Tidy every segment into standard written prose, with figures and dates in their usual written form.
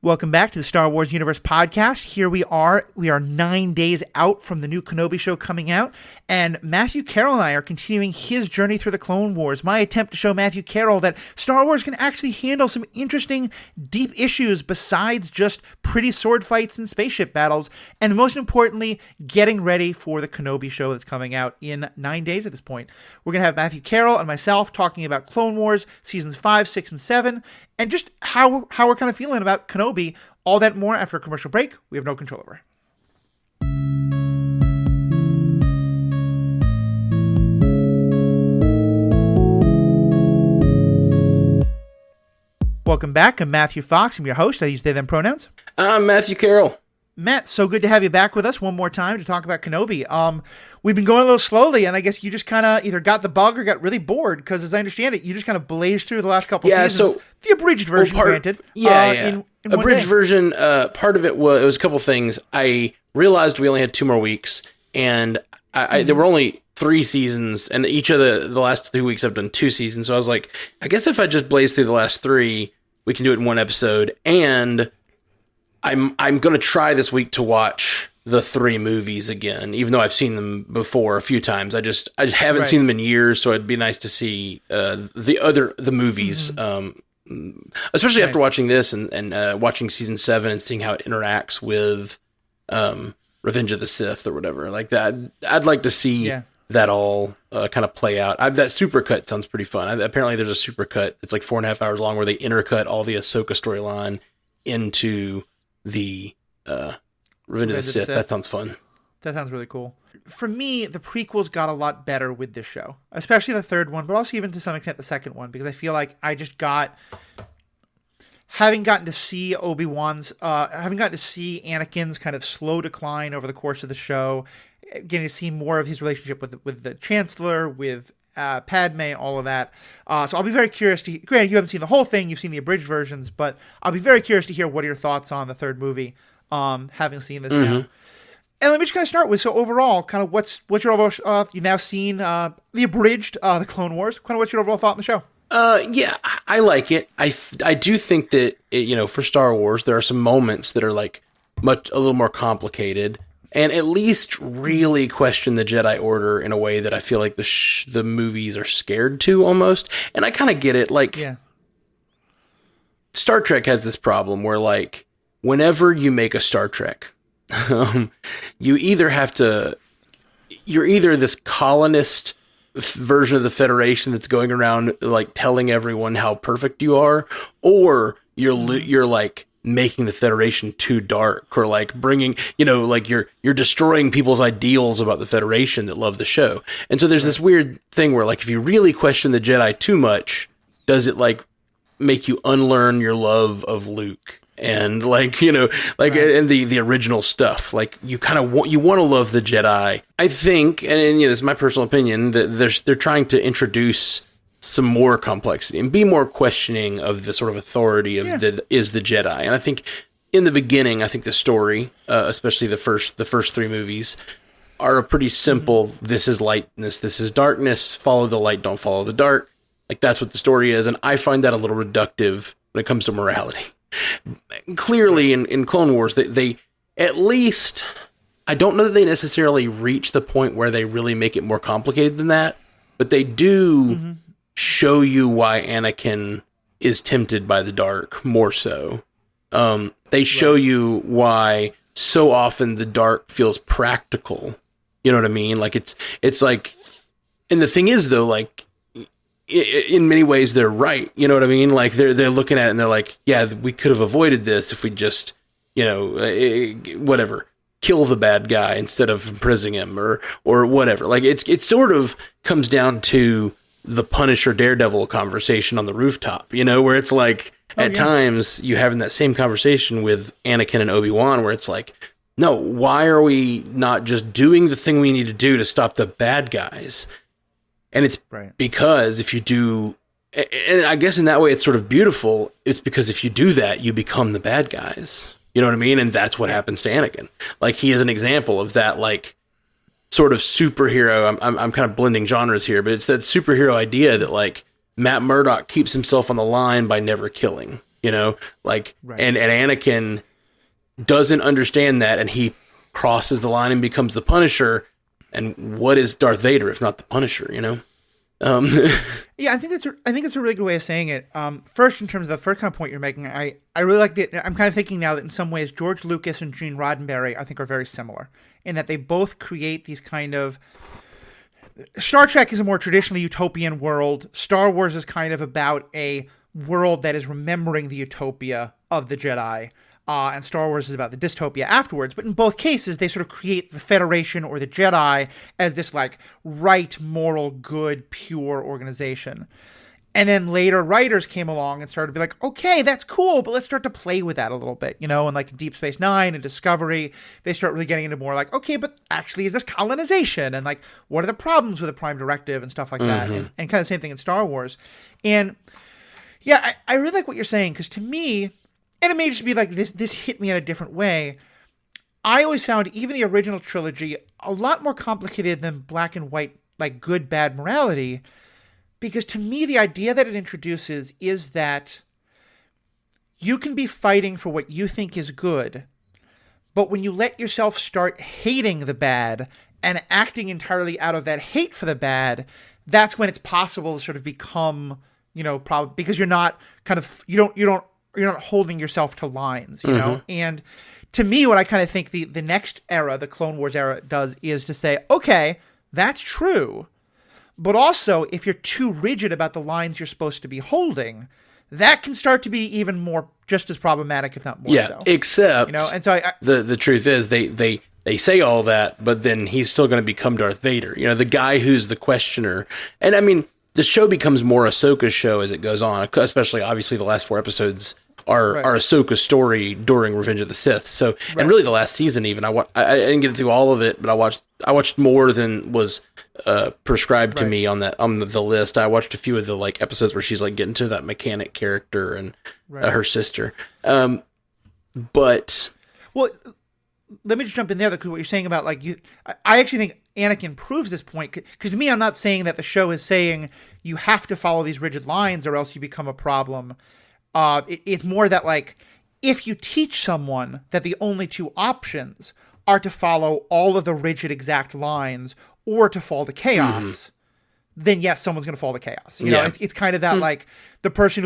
Welcome back to the Star Wars Universe podcast. Here we are. We are 9 days out from the new Kenobi show coming out, and Matthew Carroll and I are continuing his journey through the Clone Wars. My attempt to show Matthew Carroll that Star Wars can actually handle some interesting, deep issues besides just pretty sword fights and spaceship battles, and most importantly, getting ready for the Kenobi show that's coming out in 9 days at this point. We're going to have Matthew Carroll and myself talking about Clone Wars Seasons 5, 6, and 7, and just how we're kind of feeling about Kenobi. All that more after a commercial break we have no control over. Welcome back. I'm Matthew Fox. I'm your host. I use they, them pronouns. I'm Matthew Carroll. Matt, so good to have you back with us one more time to talk about Kenobi. We've been going a little slowly, and I guess you just kind of either got the bug or got really bored, because as I understand it, you just kind of blazed through the last couple seasons. So the abridged version, granted. In abridged version, part of it was a couple things. I realized we only had 2 more weeks, and there were only 3 seasons, and each of the last 2 weeks I've done 2 seasons, so I was like, I guess if I just blaze through the last 3, we can do it in 1 episode, and I'm going to try this week to watch the 3 movies again, even though I've seen them before a few times. I just haven't seen them in years, so it'd be nice to see the movies, especially after watching this and watching season 7 and seeing how it interacts with Revenge of the Sith or whatever like that. I'd like to see that all kind of play out. That supercut sounds pretty fun. Apparently, there's a supercut. It's like 4.5 hours long where they intercut all the Ahsoka storyline into the Revenge of the Sith. That sounds fun. That sounds really cool. For me, the prequels got a lot better with this show, especially the 3rd one, but also even to some extent the 2nd one, because I feel like I just having gotten to see Anakin's kind of slow decline over the course of the show, getting to see more of his relationship with the Chancellor, with Padme, all of that. So I'll be very curious to. Granted, you haven't seen the whole thing; you've seen the abridged versions, but I'll be very curious to hear what are your thoughts on the 3rd movie, having seen this now. And let me just kind of start with, so overall, kind of what's your overall? You've now seen the abridged, the Clone Wars. Kind of what's your overall thought on the show? Yeah, I like it. I do think that for Star Wars, there are some moments that are like a little more complicated, and at least really question the Jedi Order in a way that I feel like the movies are scared to almost. And I kind of get it. Like, Star Trek has this problem where, like, whenever you make a Star Trek, you're either this colonist version of the Federation that's going around like telling everyone how perfect you are, or you're like making the Federation too dark, or like bringing, like you're destroying people's ideals about the Federation that love the show. And so there's this weird thing where, like, if you really question the Jedi too much, does it like make you unlearn your love of Luke? And like, and the original stuff, like you kind of want to love the Jedi. I think, and this is my personal opinion, that they're trying to introduce some more complexity and be more questioning of the sort of authority of is the Jedi. And I think in the beginning, I think the story, especially the first 3 movies, are a pretty simple. This is lightness, this is darkness. Follow the light, don't follow the dark. Like, that's what the story is, and I find that a little reductive when it comes to morality. Clearly, in Clone Wars, they at least, I don't know that they necessarily reach the point where they really make it more complicated than that, but they do show you why Anakin is tempted by the dark more so. They show you why so often the dark feels practical. You know what I mean? Like, it's like, and the thing is though, like, in many ways they're right. You know what I mean? Like, they're looking at it and they're like, yeah, we could have avoided this if we just, whatever, kill the bad guy instead of imprisoning him or whatever. Like, it sort of comes down to the Punisher Daredevil conversation on the rooftop, where it's like, at times you having that same conversation with Anakin and Obi-Wan, where it's like, no, why are we not just doing the thing we need to do to stop the bad guys? And it's because if you do, and I guess in that way it's sort of beautiful, it's because if you do that, you become the bad guys. You know what I mean? And that's what happens to Anakin. Like, he is an example of that, like, sort of superhero. I'm kind of blending genres here, but it's that superhero idea that, like, Matt Murdock keeps himself on the line by never killing. Like, Right. and Anakin doesn't understand that, and he crosses the line and becomes the Punisher. And what is Darth Vader if not the Punisher? Yeah, I think it's a really good way of saying it. First, in terms of the first kind of point you're making, I really like that. I'm kind of thinking now that in some ways George Lucas and Gene Roddenberry I think are very similar in that they both create these kind of. Star Trek is a more traditionally utopian world. Star Wars is kind of about a world that is remembering the utopia of the Jedi. And Star Wars is about the dystopia afterwards. But in both cases, they sort of create the Federation or the Jedi as this like right, moral, good, pure organization. And then later writers came along and started to be like, okay, that's cool, but let's start to play with that a little bit, And like in Deep Space Nine and Discovery, they start really getting into more like, okay, but actually is this colonization? And like, what are the problems with the Prime Directive and stuff like that? And kind of the same thing in Star Wars. And yeah, I really like what you're saying, because to me, and it may just be like this hit me in a different way. I always found even the original trilogy a lot more complicated than black and white, like good, bad morality. Because to me, the idea that it introduces is that you can be fighting for what you think is good, but when you let yourself start hating the bad and acting entirely out of that hate for the bad, that's when it's possible to sort of become, because you're not you're not holding yourself to lines, know? And to me, what I kind of think the next era, the Clone Wars era, does is to say, okay, that's true. But also, if you're too rigid about the lines you're supposed to be holding, that can start to be even more, just as problematic, if not more so. Yeah, except, and so the truth is, they say all that, but then he's still going to become Darth Vader. The guy who's the questioner. And I mean, the show becomes more Ahsoka's show as it goes on, especially, obviously, the last 4 episodes are Ahsoka's story during Revenge of the Sith. So, and really the last season even, I didn't get through all of it, but I watched more than was prescribed to me on the list. I watched a few of the like episodes where she's like getting to that mechanic character and her sister. But well, let me just jump in there because what you're saying about like I actually think Anakin proves this point, because to me, I'm not saying that the show is saying you have to follow these rigid lines or else you become a problem. It's more that like if you teach someone that the only 2 options are to follow all of the rigid exact lines or to fall to chaos, then yes, someone's going to fall to chaos. You know, it's kind of that like the person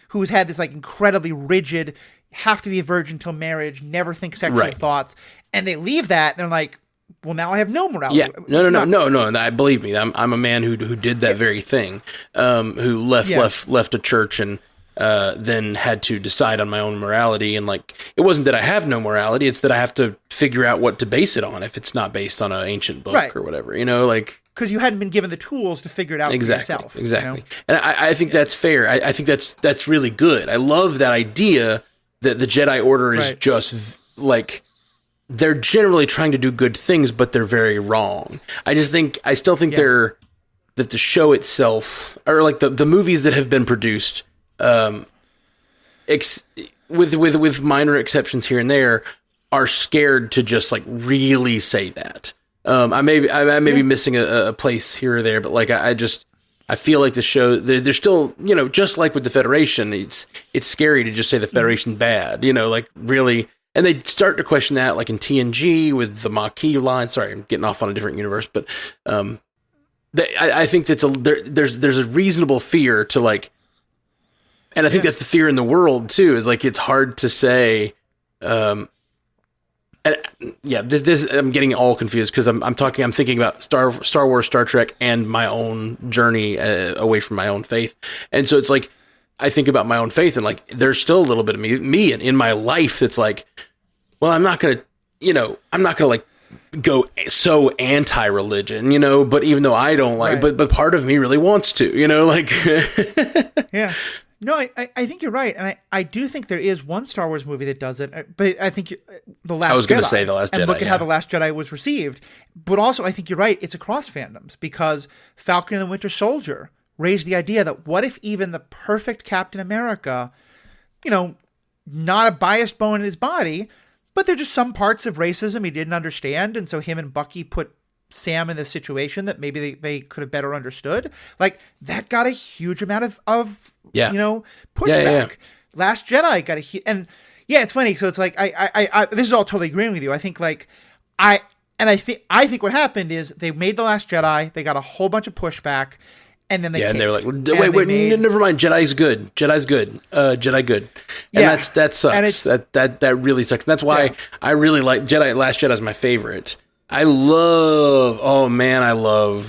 who's had this like incredibly rigid, have to be a virgin till marriage, never think sexual thoughts, and they leave that, and they're like, well, now I have no morality. Yeah, no. I believe me. I'm a man who did that very thing, who left a church and then had to decide on my own morality. And like, it wasn't that I have no morality, it's that I have to figure out what to base it on if it's not based on an ancient book or whatever, like, because you hadn't been given the tools to figure it out for yourself. Exactly. And I think that's fair. I think that's really good. I love that idea that the Jedi Order is just like, they're generally trying to do good things, but they're very wrong. I still think that the show itself, or like the movies that have been produced, with minor exceptions here and there, are scared to just like really say that. I may be missing a place here or there, but like I feel like the show, they're still, just like with the Federation, it's scary to just say the Federation bad, like really. And they start to question that, like in TNG with the Maquis line. Sorry, I'm getting off on a different universe, but I think there's a reasonable fear to like, and I think that's the fear in the world too. Is like it's hard to say. I'm getting all confused because I'm thinking about Star Wars, Star Trek, and my own journey away from my own faith, and so it's like, I think about my own faith, and like there's still a little bit of me in my life that's like, well, I'm not gonna like go so anti-religion, but even though I don't like, but part of me really wants to, like. Yeah. No, I think you're right, and I do think there is one Star Wars movie that does it, but I think The Last Jedi. I was going to say The Last Jedi, and look at how The Last Jedi was received. But also, I think you're right, it's across fandoms, because Falcon and the Winter Soldier raised the idea that what if even the perfect Captain America, not a biased bone in his body, but there's just some parts of racism he didn't understand, and so him and Bucky put Sam in this situation that maybe they could have better understood. Like, that got a huge amount of pushback. Last Jedi got and yeah, it's funny. So it's like I this is all totally agreeing with you. I think like I think what happened is they made The Last Jedi. They got a whole bunch of pushback, and then they and they were like, wait, never mind. Jedi's good. Jedi good. And that sucks. That really sucks. And that's why I really like Jedi. Last Jedi is my favorite. I love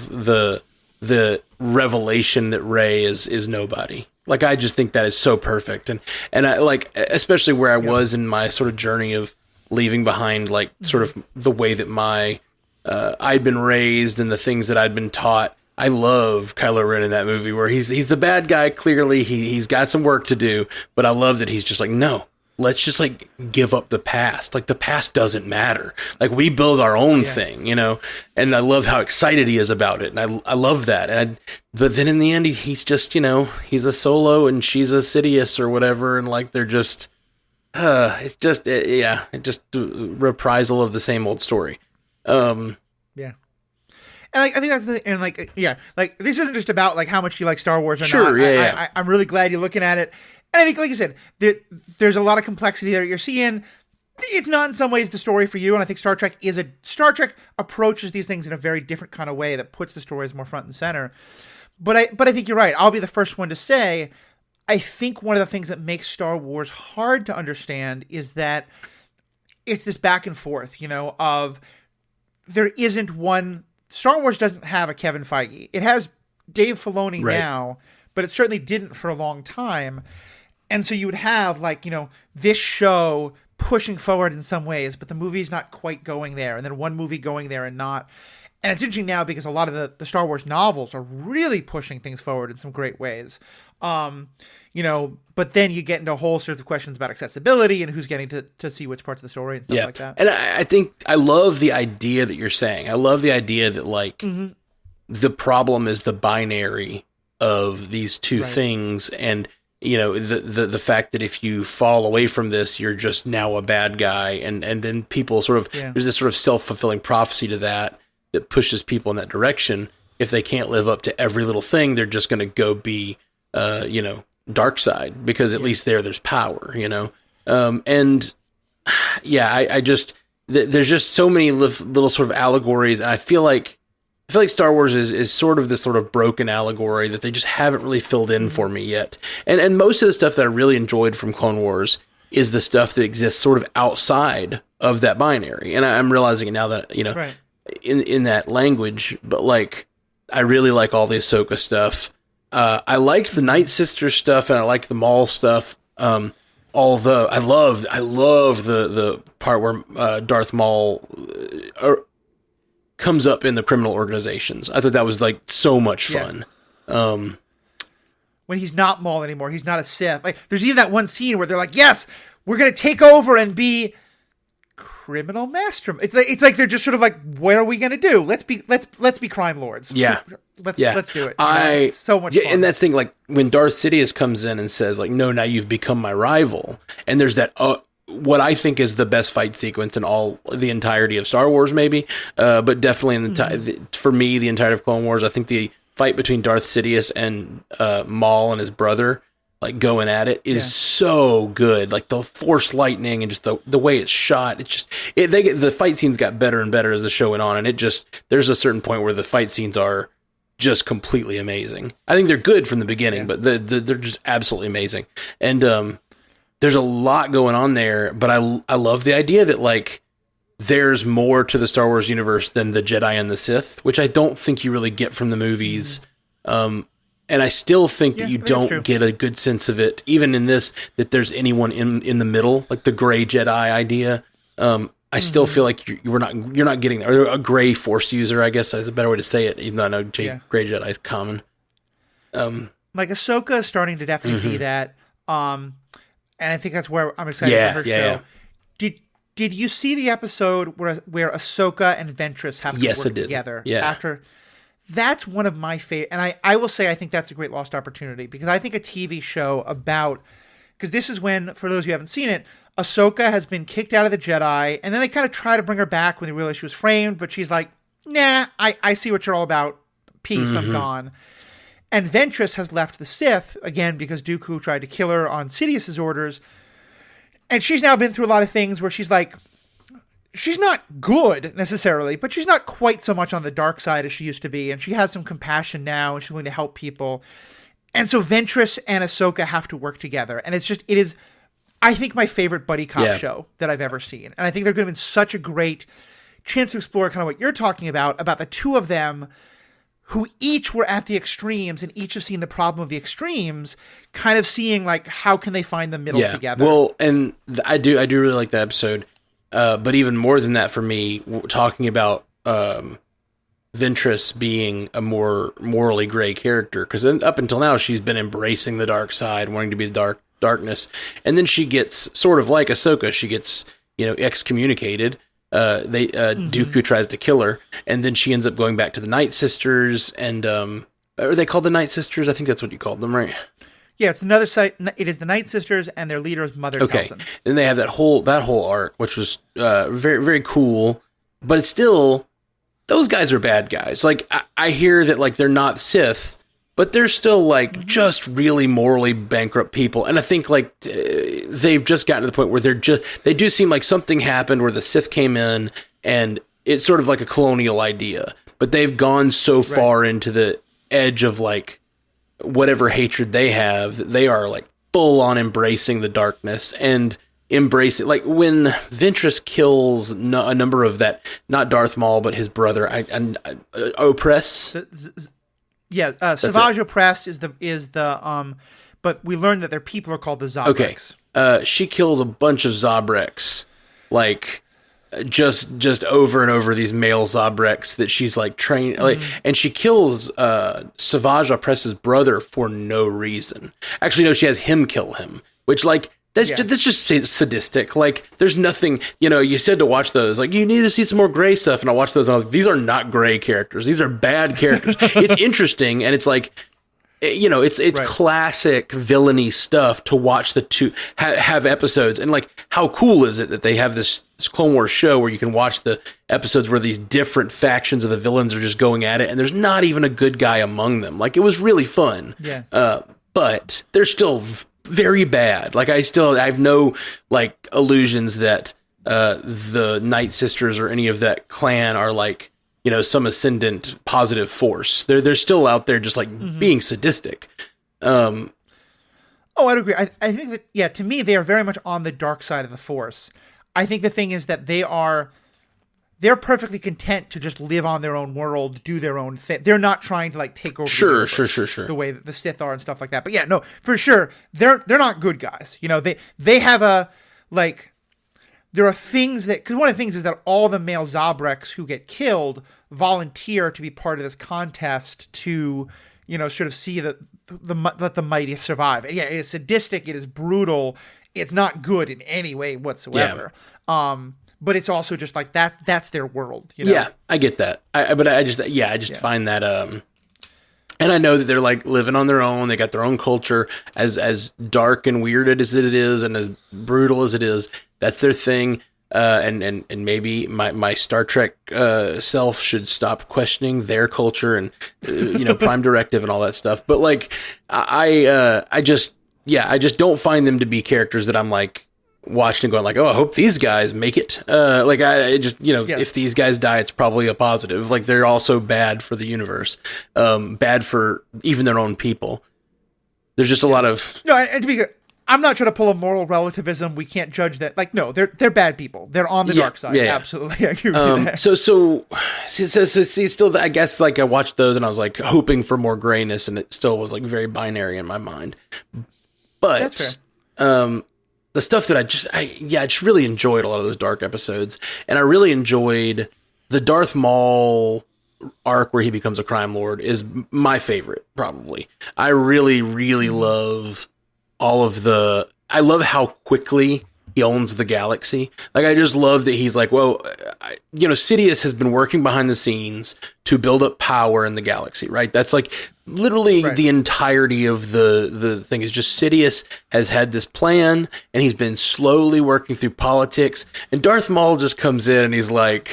the revelation that Rey is nobody. Like, I just think that is so perfect. And I like, especially where I was in my sort of journey of leaving behind, like, sort of the way that I'd been raised and the things that I'd been taught. I love Kylo Ren in that movie where he's the bad guy. Clearly he's got some work to do, but I love that he's just like, no, let's just like give up the past. Like, the past doesn't matter. Like, we build our own thing, you know? And I love how excited he is about it. And I love that. But then in the end, he's just, you know, he's a Solo and she's a Sidious or whatever. And like, they're just, it's just reprisal of the same old story. Yeah. And like, I think that's the, and like, yeah, like, this isn't just about like how much you like Star Wars or not. I'm really glad you're looking at it. And I think, like you said, there's a lot of complexity there you're seeing. It's not in some ways the story for you, and I think Star Trek approaches these things in a very different kind of way that puts the stories more front and center. But I think you're right. I'll be the first one to say, I think one of the things that makes Star Wars hard to understand is that it's this back and forth, you know, of there isn't one. Star Wars doesn't have a Kevin Feige. It has Dave Filoni now, but it certainly didn't for a long time. And so you would have, like, you know, this show pushing forward in some ways, but the movie's not quite going there. And then one movie going there and not. And it's interesting now because a lot of the Star Wars novels are really pushing things forward in some great ways. You know, but then you get into a whole series of questions about accessibility and who's getting to see which parts of the story and stuff like that. And I think I love the idea that you're saying. I love the idea that, like, the problem is the binary of these two things. And, you know, the fact that if you fall away from this, you're just now a bad guy. And then people sort of, there's this sort of self-fulfilling prophecy to that pushes people in that direction. If they can't live up to every little thing, they're just going to go be, you know, dark side, because at least there's power, you know? And I just, there's just so many little sort of allegories. And I feel like Star Wars is sort of this sort of broken allegory that they just haven't really filled in for me yet. And most of the stuff that I really enjoyed from Clone Wars is the stuff that exists sort of outside of that binary. And I'm realizing it now that, you know, in that language, but like, I really like all the Ahsoka stuff. I liked the Night Sister stuff and I liked the Maul stuff. Although I love the part where Darth Maul comes up in the criminal organizations. I thought that was like so much fun. When he's not Maul anymore, he's not a Sith. Like, there's even that one scene where they're like, "Yes, we're gonna take over and be criminal master." It's like they're just sort of like, "What are we gonna do? Let's be crime lords." Let's do it. It's so much fun. And that's the thing, like when Darth Sidious comes in and says, like, "No, now you've become my rival," and there's that. What I think is the best fight sequence in the entirety of Star Wars, maybe, but definitely in for me, the entirety of Clone Wars. I think the fight between Darth Sidious and Maul and his brother, like going at it, is so good. Like the Force lightning and just the way it's shot. It's just the fight scenes got better and better as the show went on, and there's a certain point where the fight scenes are just completely amazing. I think they're good from the beginning, but they're just absolutely amazing. And there's a lot going on there, but I love the idea that, like, there's more to the Star Wars universe than the Jedi and the Sith, which I don't think you really get from the movies. And I still think that you don't get a good sense of it, even in this, that there's anyone in the middle, like the gray Jedi idea. I still feel like you're not getting there. Or a gray Force user, I guess is a better way to say it, even though I know gray Jedi is common. Like Ahsoka is starting to definitely be that. And I think that's where I'm excited for her show. Yeah. Did you see the episode where Ahsoka and Ventress have to work together? Yeah. After that's one of my favorite, and I will say I think that's a great lost opportunity, because I think a TV show because this is when, for those who haven't seen it, Ahsoka has been kicked out of the Jedi, and then they kind of try to bring her back when they realize she was framed, but she's like, "Nah, I see what you're all about. Peace, I'm gone." And Ventress has left the Sith, again, because Dooku tried to kill her on Sidious's orders. And she's now been through a lot of things where she's like, she's not good necessarily, but she's not quite so much on the dark side as she used to be. And she has some compassion now, and she's willing to help people. And so Ventress and Ahsoka have to work together. And it is, I think, my favorite buddy cop show that I've ever seen. And I think they're going to be such a great chance to explore kind of what you're talking about the two of them who each were at the extremes and each have seen the problem of the extremes, kind of seeing like how can they find the middle together. Well, and I do really like that episode. But even more than that for me, talking about Ventress being a more morally gray character, because up until now she's been embracing the dark side, wanting to be the darkness, and then she gets sort of like Ahsoka, she gets excommunicated. Dooku tries to kill her, and then she ends up going back to the Night Sisters, and are they called the Night Sisters? I think that's what you called them, right? Yeah, it's another site. It is the Night Sisters, and their leader's mother. Okay, tells them. And they have that whole arc, which was very, very cool. But it's still, those guys are bad guys. Like I hear that like they're not Sith, but they're still like just really morally bankrupt people. And I think like they've just gotten to the point where they do seem like something happened where the Sith came in, and it's sort of like a colonial idea. But they've gone so far into the edge of like whatever hatred they have, that they are like full on embracing the darkness and embrace it. Like when Ventress kills a number of that, not Darth Maul, but his brother, Oppress. Savage Oppressed is the but we learned that their people are called the Zobreks. Okay. She kills a bunch of Zobreks, like just over and over, these male Zobreks that she's like trained, like, and she kills Savage Oppress's brother for no reason. Actually, no, she has him kill him, which like that's just sadistic. Like there's nothing, you said to watch those, like you need to see some more gray stuff, and I watched those and I was like, these are not gray characters, these are bad characters. It's interesting, and it's like, it's classic villainy stuff to watch the two have episodes. And like, how cool is it that they have this Clone Wars show where you can watch the episodes where these different factions of the villains are just going at it, and there's not even a good guy among them. Like, it was really fun. Yeah. But they're still very bad. Like, I have no like illusions that the Night Sisters or any of that clan are like, some ascendant positive force. They're still out there just like being sadistic. I'd agree. I think that, to me, they are very much on the dark side of the Force. I think the thing is that they're perfectly content to just live on their own world, do their own thing. They're not trying to like take over Sure. the way that the Sith are and stuff like that. But yeah, no, for sure, they're not good guys. They have a like. There are things that, because one of the things is that all the male Zobreks who get killed volunteer to be part of this contest to, sort of see that the mighty survive. And yeah, it is sadistic, it is brutal, it's not good in any way whatsoever. Yeah. But it's also just like that's their world. Yeah, I get that. I just find that, and I know that they're like living on their own. They got their own culture, as dark and weird as it is, and as brutal as it is. That's their thing. And maybe my Star Trek self should stop questioning their culture and Prime Directive and all that stuff. But like I just don't find them to be characters that I'm like watching and going like, oh, I hope these guys make it. If these guys die, it's probably a positive. Like, they're also bad for the universe, bad for even their own people. There's just a lot of and to be good, I'm not trying to pull a moral relativism. We can't judge that. Like, no, they're bad people. They're on the dark side. Yeah. Absolutely, I agree with that. So still, I guess like I watched those and I was like hoping for more grayness, and it still was like very binary in my mind. But that's fair. The stuff that I just really enjoyed a lot of those dark episodes, and I really enjoyed the Darth Maul arc where he becomes a crime lord is my favorite, probably. I really, really love I love how quickly he owns the galaxy. Like, I just love that he's like, well, Sidious has been working behind the scenes to build up power in the galaxy, right? That's like literally the entirety of the thing is just Sidious has had this plan, and he's been slowly working through politics, and Darth Maul just comes in and he's like,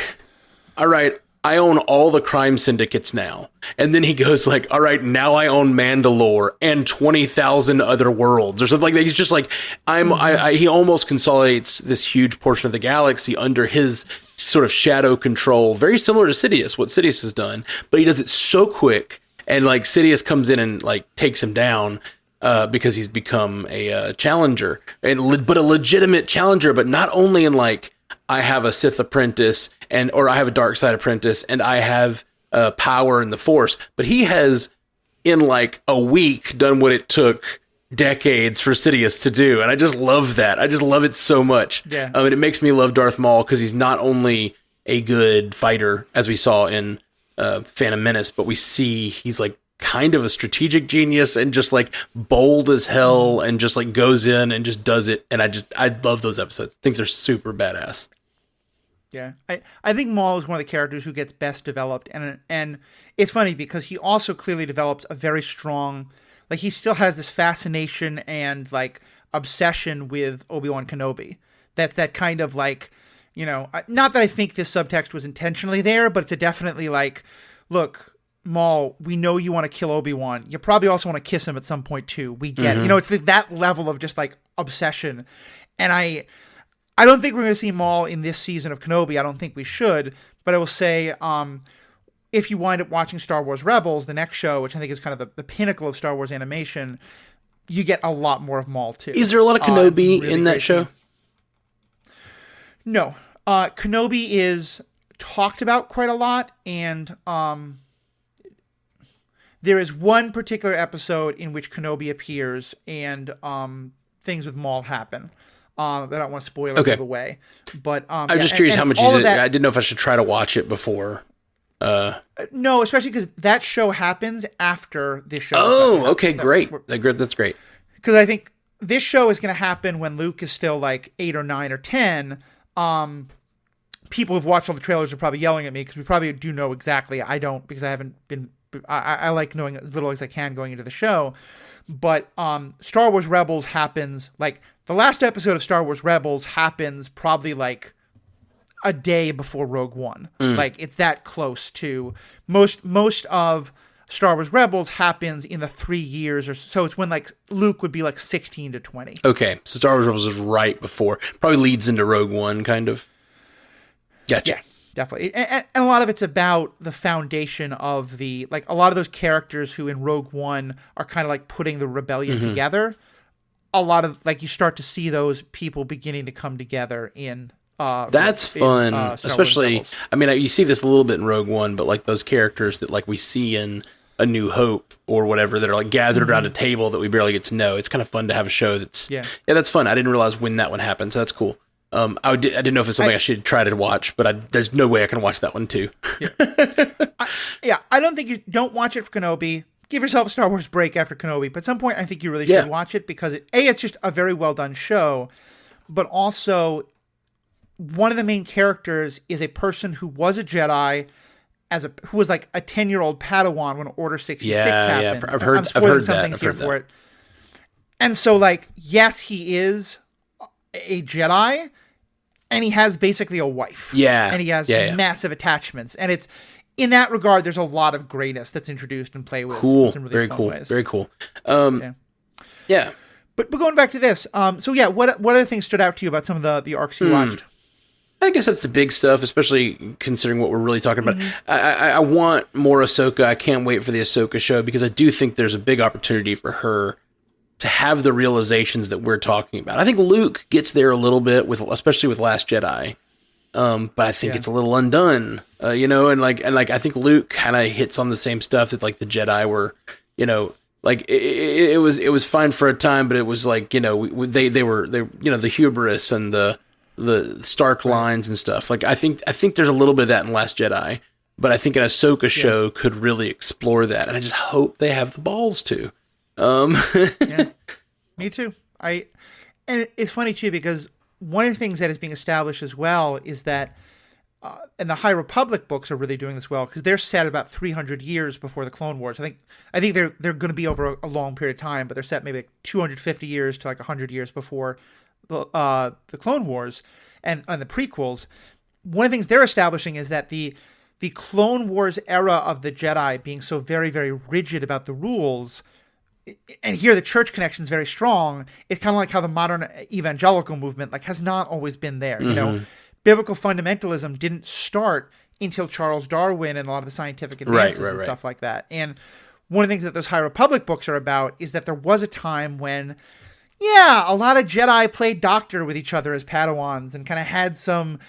all right, I own all the crime syndicates now. And then he goes like, all right, now I own Mandalore and 20,000 other worlds or something like that. He's just like, he almost consolidates this huge portion of the galaxy under his sort of shadow control, very similar to Sidious, what Sidious has done, but he does it so quick. And like Sidious comes in and like takes him down because he's become a challenger, but a legitimate challenger, but not only in like, I have a Sith apprentice or I have a dark side apprentice and I have power in the Force, but he has in like a week done what it took decades for Sidious to do. And I just love that. I just love it so much. Yeah. And it makes me love Darth Maul because he's not only a good fighter, as we saw in Phantom Menace, but we see he's like kind of a strategic genius and just like bold as hell and just like goes in and just does it. And I love those episodes. Things are super badass. Yeah, I think Maul is one of the characters who gets best developed, and it's funny because he also clearly develops a very strong, like he still has this fascination and like obsession with Obi-Wan Kenobi. That's that kind of like, you know, not that I think this subtext was intentionally there, but it's a definitely like, look, Maul, we know you want to kill Obi-Wan. You probably also want to kiss him at some point too. We get it. You know, it's that level of just like obsession, and I don't think we're going to see Maul in this season of Kenobi. I don't think we should. But I will say, if you wind up watching Star Wars Rebels, the next show, which I think is kind of the pinnacle of Star Wars animation, you get a lot more of Maul too. Is there a lot of Kenobi in that show? No. Kenobi is talked about quite a lot, and there is one particular episode in which Kenobi appears, and things with Maul happen. I don't want to spoil it all the way, but I'm just curious how much you did. I didn't know if I should try to watch it before. No, especially because that show happens after this show. Oh, okay, great. That's great. Because I think this show is going to happen when Luke is still like 8 or 9 or 10. People who've watched all the trailers are probably yelling at me because we probably do know exactly. I don't, because I haven't been. I like knowing as little as I can going into the show. But Star Wars Rebels happens, like, the last episode of Star Wars Rebels happens probably, like, a day before Rogue One. Like, it's that close to... Most of Star Wars Rebels happens in the 3 years or so. It's when, like, Luke would be, like, 16 to 20. Okay, so Star Wars Rebels is right before. Probably leads into Rogue One, kind of. Gotcha. Yeah. Definitely. And a lot of it's about the foundation of the, like, a lot of those characters who in Rogue One are kind of like putting the rebellion together. A lot of, like, you start to see those people beginning to come together in that's fun. Especially, I mean, you see this a little bit in Rogue One, but like those characters that like we see in A New Hope or whatever that are like gathered around a table that we barely get to know. It's kind of fun to have a show that's, yeah, that's fun. I didn't realize when that one happened, so that's cool. I didn't know if it's something I should try to watch, but there's no way I can watch that one too. I don't think you don't watch it for Kenobi. Give yourself a Star Wars break after Kenobi, but at some point I think you really should watch it because it's just a very well done show, but also one of the main characters is a person who was a Jedi, who was like a 10-year-old Padawan when Order 66 happened. Yeah, I've heard that. And so, like, yes, he is a Jedi, and he has basically a wife. Yeah. And he has massive attachments. And it's, in that regard, there's a lot of grayness that's introduced and played with. Cool. In really Very fun cool. ways. Very cool. Yeah. But going back to this, what other things stood out to you about some of the arcs you watched? I guess that's the big stuff, especially considering what we're really talking about. I want more Ahsoka. I can't wait for the Ahsoka show because I do think there's a big opportunity for her to have the realizations that we're talking about. I think Luke gets there a little bit especially with Last Jedi. But I think it's a little undone, and I think Luke kind of hits on the same stuff that like the Jedi were, like it was fine for a time, but it was like, they were the hubris and the Stark lines and stuff. Like I think there's a little bit of that in Last Jedi, but I think an Ahsoka show could really explore that, and I just hope they have the balls to. Me too. And it's funny too because one of the things that is being established as well is that, and the High Republic books are really doing this well because they're set about 300 years before the Clone Wars. I think they're going to be over a long period of time, but they're set maybe like 250 years to like 100 years before the Clone Wars and the prequels. One of the things they're establishing is that the the Clone Wars era of the Jedi being so very, very rigid about the rules, and here the church connection is very strong. It's kind of like how the modern evangelical movement like has not always been there. You know, biblical fundamentalism didn't start until Charles Darwin and a lot of the scientific advances and stuff like that. And one of the things that those High Republic books are about is that there was a time when, a lot of Jedi played doctor with each other as Padawans and kind of had some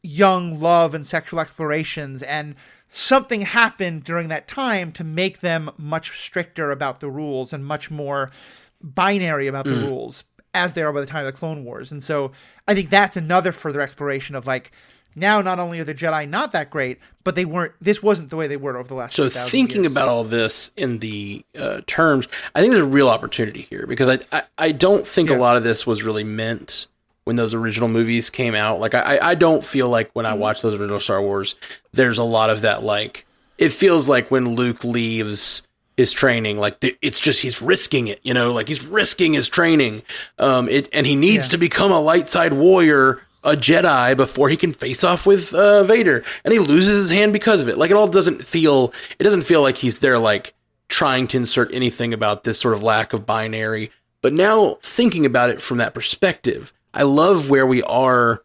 young love and sexual explorations, and something happened during that time to make them much stricter about the rules and much more binary about the rules as they are by the time of the Clone Wars. And so I think that's another further exploration of like, now not only are the Jedi not that great, but this wasn't the way they were over the last 2,000 years. So thinking about all this in the terms, I think there's a real opportunity here, because I don't think a lot of this was really meant when those original movies came out. Like, I don't feel like when I watch those original Star Wars, there's a lot of that, like, it feels like when Luke leaves his training, like, it's just, he's risking it, you know, like, he's risking his training. And he needs to become a light side warrior, a Jedi, before he can face off with Vader. And he loses his hand because of it. Like, it doesn't feel like he's there, like, trying to insert anything about this sort of lack of binary. But now, thinking about it from that perspective, I love where we are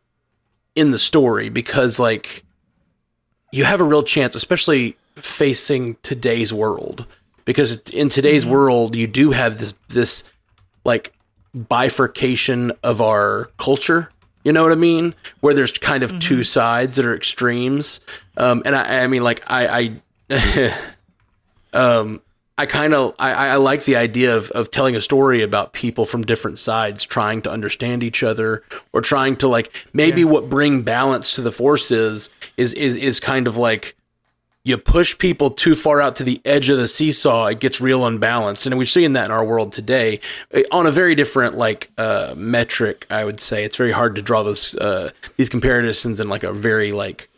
in the story, because like you have a real chance, especially facing today's world, because in today's world, you do have this like bifurcation of our culture. You know what I mean? Where there's kind of two sides that are extremes. And I mean, like I like the idea of telling a story about people from different sides trying to understand each other, or trying to like, maybe what bring balance to the Force is kind of like, you push people too far out to the edge of the seesaw, it gets real unbalanced. And we're seeing that in our world today on a very different like metric, I would say. It's very hard to draw these comparisons in like a very like,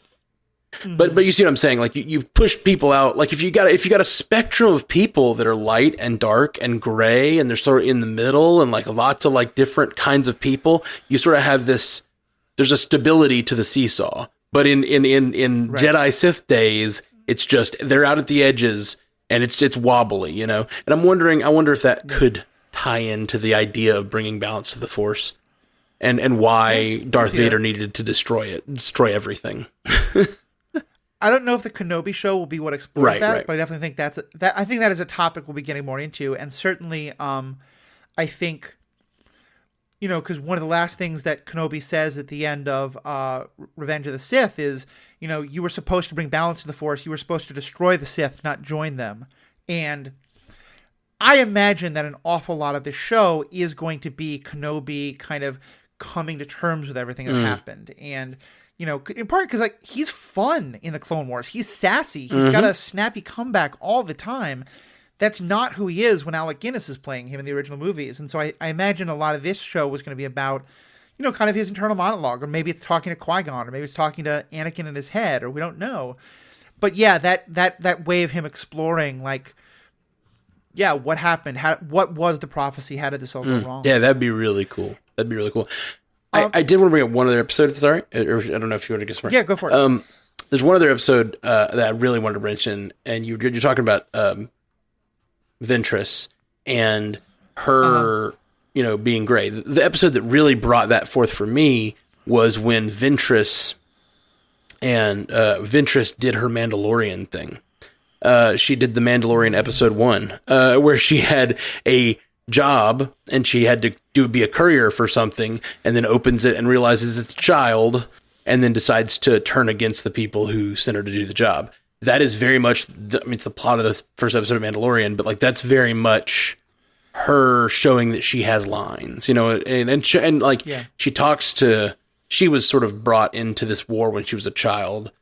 but you see what I'm saying? Like you push people out. Like if you got a spectrum of people that are light and dark and gray, and they're sort of in the middle, and like lots of like different kinds of people, you sort of have this. There's a stability to the seesaw. But in Jedi Sith days, it's just they're out at the edges and it's wobbly, you know. And I wonder if that could tie into the idea of bringing balance to the Force, and why Darth Vader needed to destroy everything. I don't know if the Kenobi show will be what explores that, but I definitely think I think that is a topic we'll be getting more into. And certainly, I think, you know, because one of the last things that Kenobi says at the end of Revenge of the Sith is, you know, you were supposed to bring balance to the Force. You were supposed to destroy the Sith, not join them. And I imagine that an awful lot of the show is going to be Kenobi kind of coming to terms with everything that happened. And, you know, in part because like he's fun in the Clone Wars. He's sassy. He's got a snappy comeback all the time. That's not who he is when Alec Guinness is playing him in the original movies. And so I imagine a lot of this show was going to be about, you know, kind of his internal monologue, or maybe it's talking to Qui-Gon, or maybe it's talking to Anakin in his head, or we don't know. But yeah, that way of him exploring, like, yeah, what happened? What was the prophecy? How did this all go wrong? Yeah, that'd be really cool. I did want to bring up one other episode. Sorry, or I don't know if you want to get some more. Yeah, go for it. There's one other episode that I really wanted to mention, and you're talking about Ventress and her, you know, being gray. The episode that really brought that forth for me was when Ventress did her Mandalorian thing. She did the Mandalorian episode 1, where she had a job and she had to be a courier for something, and then opens it and realizes it's a child, and then decides to turn against the people who sent her to do the job. That is very much, it's the plot of the first episode of Mandalorian, but like that's very much her showing that she has lines, you know, she talks to, she was sort of brought into this war when she was a child,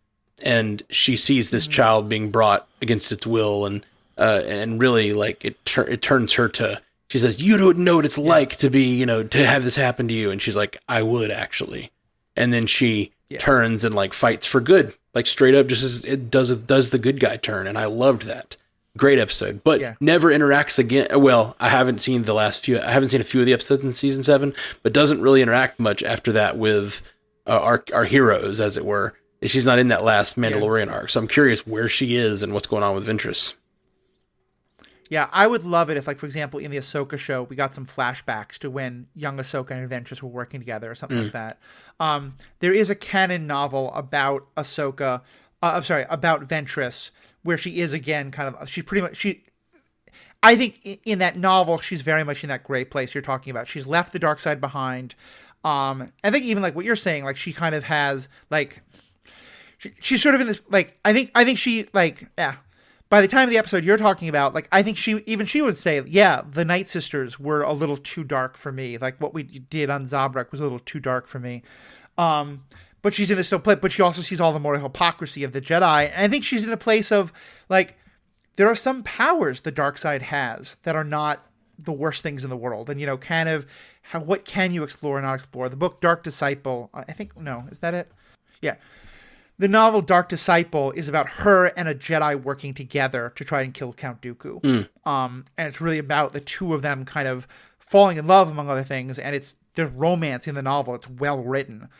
and she sees this child being brought against its will, and really like it turns her to, she says, you don't know what it's like to be, you know, to have this happen to you. And she's like, I would actually. And then she turns and like fights for good, like straight up, just as it does the good guy turn. And I loved that. Great episode, but never interacts again. Well, I haven't seen a few of the episodes in season 7, but doesn't really interact much after that with our heroes, as it were. She's not in that last Mandalorian arc. So I'm curious where she is and what's going on with Ventress. Yeah, I would love it if, like, for example, in the Ahsoka show, we got some flashbacks to when young Ahsoka and Ventress were working together or something like that. There is a canon novel about Ahsoka, about Ventress, where she is, again, kind of, I think in that novel, she's very much in that gray place you're talking about. She's left the dark side behind. I think even, like, what you're saying, like, she kind of has, like, she's sort of in this, like, I think she, like, yeah. By the time of the episode you're talking about, like, I think she would say, yeah, the Night Sisters were a little too dark for me. Like, what we did on Zabrak was a little too dark for me. But she's in this but she also sees all the moral hypocrisy of the Jedi. And I think she's in a place of, like, there are some powers the dark side has that are not the worst things in the world. And, you know, kind of, what can you explore and not explore? The book Dark Disciple, is that it? Yeah. The novel Dark Disciple is about her and a Jedi working together to try and kill Count Dooku. And it's really about the two of them kind of falling in love, among other things. And there's romance in the novel. It's well written,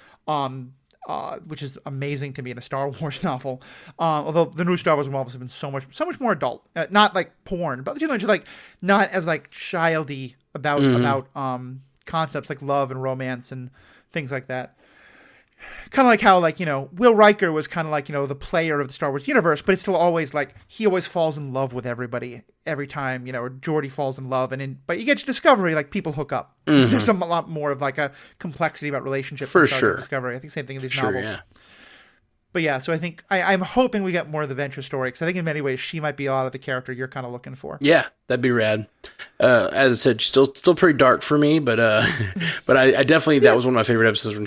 which is amazing to me in a Star Wars novel. Although the new Star Wars novels have been so much more adult, not like porn, but just like not as like childy about concepts like love and romance and things like that. Kind of like how, like, you know, Will Riker was kind of like, you know, the player of the Star Wars universe, but it's still always like he always falls in love with everybody every time, you know, or Geordi falls in love, but you get to Discovery, like, people hook up. There's a lot more of like a complexity about relationships for sure. Discovery. I think same thing in these novels. Yeah. But yeah, so I think I'm hoping we get more of the Ventress story, because I think in many ways she might be a lot of the character you're kind of looking for. Yeah, that'd be rad. As I said, still pretty dark for me, but but I definitely that was one of my favorite episodes when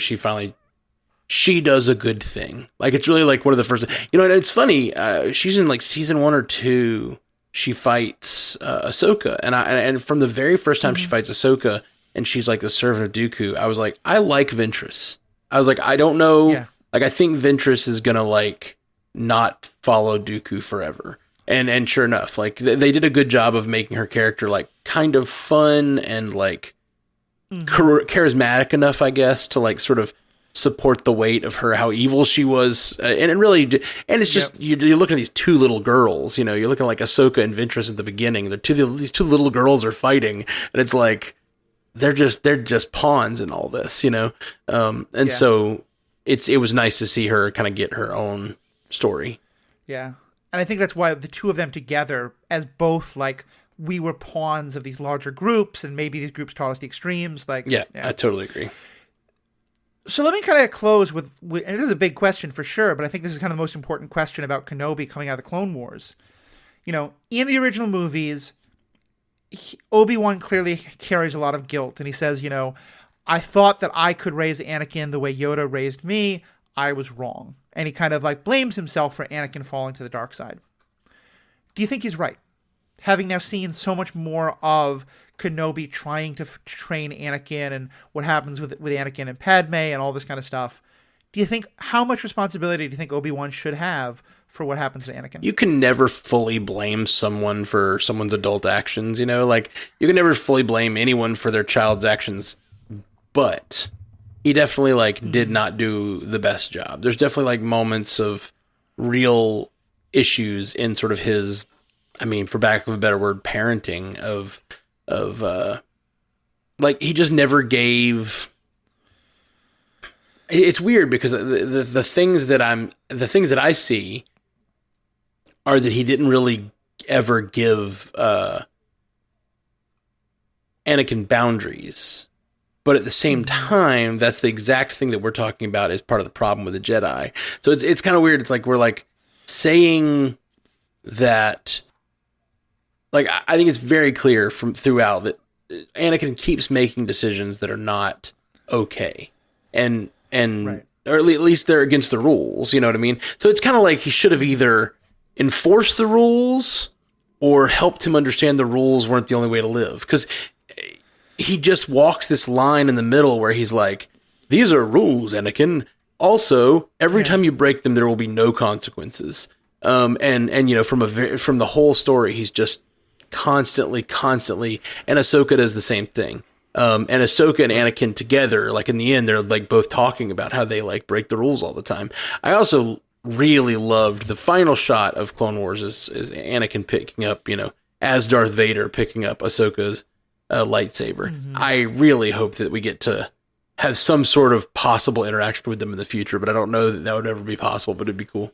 she does a good thing. Like, it's really like one of the first, you know, and it's funny. She's in like season 1 or 2. She fights Ahsoka, and from the very first time she fights Ahsoka, and she's like the servant of Dooku, I was like, I like Ventress. I was like, I don't know. Yeah. Like, I think Ventress is gonna like not follow Dooku forever. And sure enough, like they did a good job of making her character like kind of fun and like charismatic enough, I guess, to like sort of support the weight of her, how evil she was. And it's just, you're looking at these two little girls, you know, you're looking like Ahsoka and Ventress at the beginning. These two little girls are fighting, and it's like, they're just pawns in all this, you know? So it was nice to see her kind of get her own story. Yeah. And I think that's why the two of them together, as both, like, we were pawns of these larger groups, and maybe these groups taught us the extremes. Like, yeah. I totally agree. So let me kind of close with, and this is a big question for sure, but I think this is kind of the most important question about Kenobi coming out of the Clone Wars. You know, in the original movies, Obi-Wan clearly carries a lot of guilt, and he says, you know, I thought that I could raise Anakin the way Yoda raised me. I was wrong. And he kind of like blames himself for Anakin falling to the dark side. Do you think he's right? Having now seen so much more of Kenobi trying to train Anakin and what happens with Anakin and Padme and all this kind of stuff, do you think, how much responsibility do you think Obi-Wan should have for what happens to Anakin? You can never fully blame someone for someone's adult actions, you know? Like, you can never fully blame anyone for their child's actions, but he definitely, like, did not do the best job. There's definitely, like, moments of real issues in sort of his, I mean, for lack of a better word, parenting of like, he just never gave. It's weird because the things that I see are that he didn't really ever give Anakin boundaries, but at the same time, that's the exact thing that we're talking about as part of the problem with the Jedi. So it's kind of weird. It's like we're like saying that. Like, I think it's very clear from throughout that Anakin keeps making decisions that are not okay, and right. Or at least they're against the rules. You know what I mean? So it's kind of like he should have either enforced the rules or helped him understand the rules weren't the only way to live. Because he just walks this line in the middle where he's like, "These are rules, Anakin. Also, every time you break them, there will be no consequences." And you know, from the whole story, he's just constantly, and Ahsoka does the same thing. And Ahsoka and Anakin together, like in the end, they're like both talking about how they like break the rules all the time. I also really loved the final shot of Clone Wars is Anakin picking up, as Darth Vader picking up Ahsoka's lightsaber. I really hope that we get to have some sort of possible interaction with them in the future, but I don't know that would ever be possible, but it'd be cool.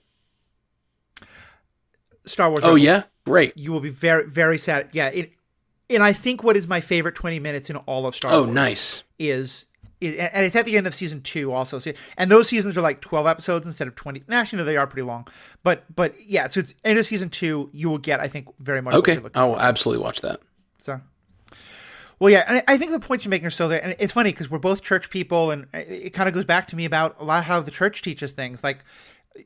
Star Wars. Oh, yeah? Great. You will be very, very sad. Yeah. And I think what is my favorite 20 minutes in all of Star Wars. Oh, nice. And it's at the end of season 2 also. And those seasons are like 12 episodes instead of 20. Actually, no, they are pretty long. But yeah, so it's end of season 2, you will get, I think, very much. Okay. I will absolutely watch that. So. Well, yeah, and I think the points you're making are so there. And it's funny because we're both church people, and it kind of goes back to me about a lot of how the church teaches things. Like,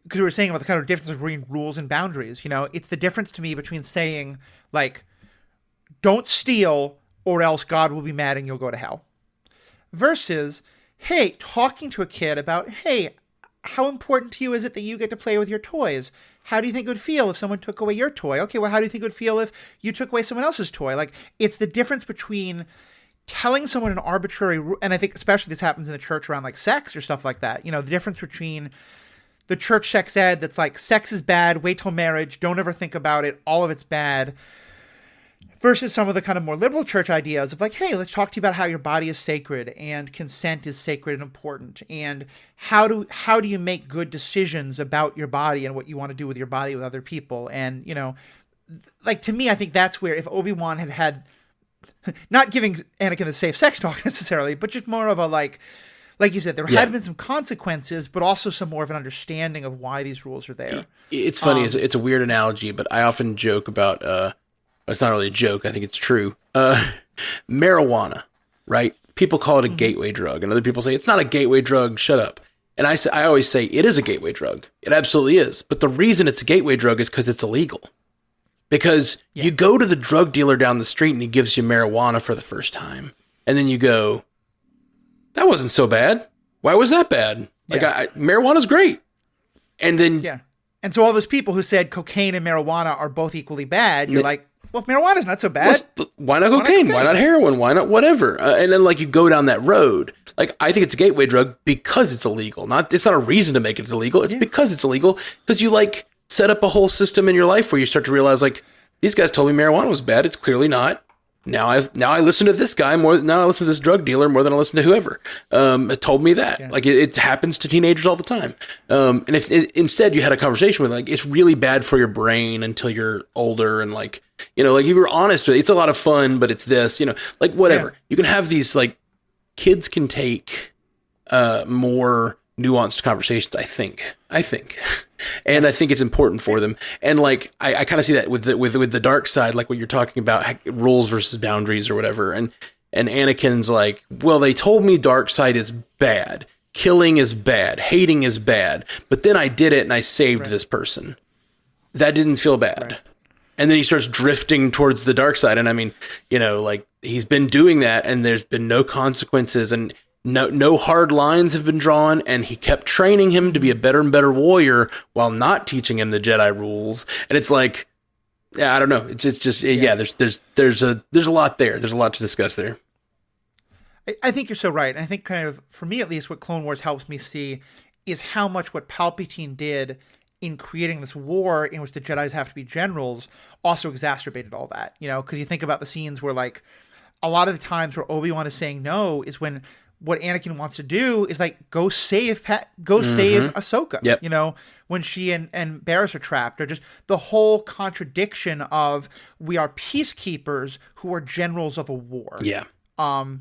because we were saying about the kind of difference between rules and boundaries. It's the difference to me between saying, like, don't steal or else God will be mad and you'll go to hell. Versus, hey, talking to a kid about, hey, how important to you is it that you get to play with your toys? How do you think it would feel if someone took away your toy? Okay, well, how do you think it would feel if you took away someone else's toy? Like, it's the difference between telling someone an arbitrary rule, and I think especially this happens in the church around, like, sex or stuff like that. The difference between the church sex ed that's like, sex is bad, wait till marriage, don't ever think about it, all of it's bad, versus some of the kind of more liberal church ideas of like, hey, let's talk to you about how your body is sacred and consent is sacred and important, and how do you make good decisions about your body and what you want to do with your body with other people. And like, to me, I think that's where, if Obi-Wan had not giving Anakin the safe sex talk necessarily, but just more of a like you said, there had been some consequences, but also some more of an understanding of why these rules are there. It's funny. It's a weird analogy, but I often joke about it's not really a joke. I think it's true. Marijuana, right? People call it a gateway drug, and other people say it's not a gateway drug. Shut up. And I always say it is a gateway drug. It absolutely is. But the reason it's a gateway drug is because it's illegal. Because you go to the drug dealer down the street and he gives you marijuana for the first time, and then you go, that wasn't so bad. Why was that bad? Like, marijuana's great. And then and so all those people who said cocaine and marijuana are both equally bad, you're like, well, if marijuana's not so bad, why not cocaine? Why not heroin? Why not whatever? And then, like, you go down that road. Like, I think it's a gateway drug because it's illegal. It's not a reason to make it illegal. It's because it's illegal. Because you, like, set up a whole system in your life where you start to realize, like, these guys told me marijuana was bad. It's clearly not. Now I listen to this guy more. Now I listen to this drug dealer more than I listen to whoever told me that. Yeah. Like, it happens to teenagers all the time. And if instead you had a conversation with, like, it's really bad for your brain until you're older, and like, like, you were honest with it, it's a lot of fun, but it's this, like, whatever. You can have these, like, kids can take more nuanced conversations, I think. And I think it's important for them. And, like, I kind of see that with the dark side, like what you're talking about, rules versus boundaries or whatever. And Anakin's like, well, they told me dark side is bad. Killing is bad. Hating is bad. But then I did it and I saved this person. That didn't feel bad. Right. And then he starts drifting towards the dark side. And I mean, like, he's been doing that and there's been no consequences, and no hard lines have been drawn, and he kept training him to be a better and better warrior while not teaching him the Jedi rules. And it's like, I don't know. It's just there's a lot there. There's a lot to discuss there. I think you're so right. And I think, kind of, for me at least, what Clone Wars helps me see is how much what Palpatine did in creating this war in which the Jedis have to be generals also exacerbated all that. Because you think about the scenes where, like, a lot of the times where Obi-Wan is saying no is when what Anakin wants to do is, like, go save Ahsoka. Yep. When she and Barriss are trapped, or just the whole contradiction of, we are peacekeepers who are generals of a war. Yeah. And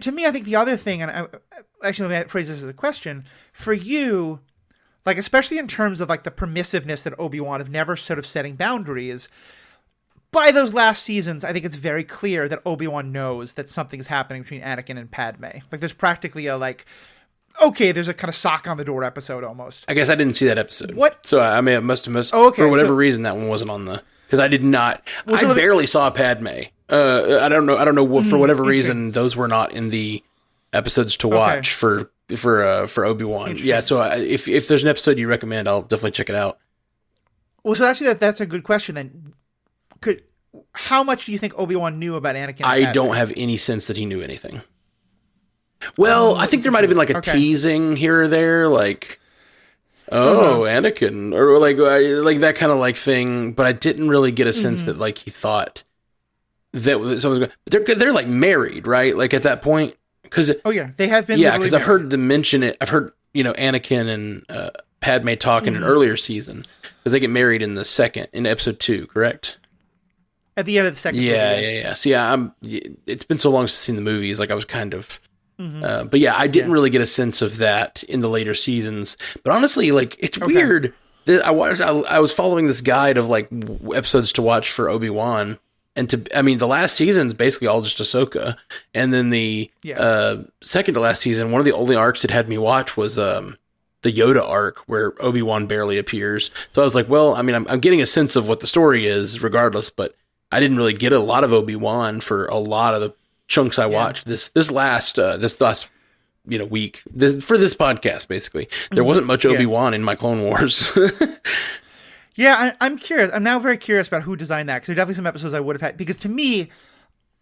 to me, I think the other thing, and actually, let me phrase this as a question for you, like, especially in terms of, like, the permissiveness that Obi-Wan of never sort of setting boundaries. By those last seasons, I think it's very clear that Obi-Wan knows that something's happening between Anakin and Padme. Like, there's practically a, like, okay, there's a kind of sock on the door episode almost. I guess I didn't see that episode. What? So I mean, it must for whatever reason, that one wasn't on the, because I did not, I barely saw Padme. I don't know what, for whatever reason, those were not in the episodes to watch for Obi-Wan. Yeah, so if there's an episode you recommend, I'll definitely check it out. Well, so actually that's a good question then. how much do you think Obi-Wan knew about Anakin? I don't have any sense that he knew anything. Well, I think there might have been like a teasing here or there, like, Anakin, or like that kind of like thing. But I didn't really get a sense that like he thought that someone's going. They're like married, right? Like at that point, because they have been. Yeah, because I've heard them mention it. I've heard Anakin and Padme talk in an earlier season because they get married in episode 2, correct? At the end of the second movie. Yeah. See, it's been so long since I've seen the movies. Like I was kind of. But yeah, I didn't really get a sense of that in the later seasons. But honestly, like it's weird that I was following this guide of like episodes to watch for Obi-Wan, and the last season's basically all just Ahsoka, and then the second to last season, one of the only arcs it had me watch was the Yoda arc where Obi-Wan barely appears. So I was like, well, I mean, I'm getting a sense of what the story is regardless, but I didn't really get a lot of Obi-Wan for a lot of the chunks I watched this last week for this podcast. Basically, there wasn't much Obi-Wan in my Clone Wars. I'm curious. I'm now very curious about who designed that, because there are definitely some episodes I would have had. Because to me,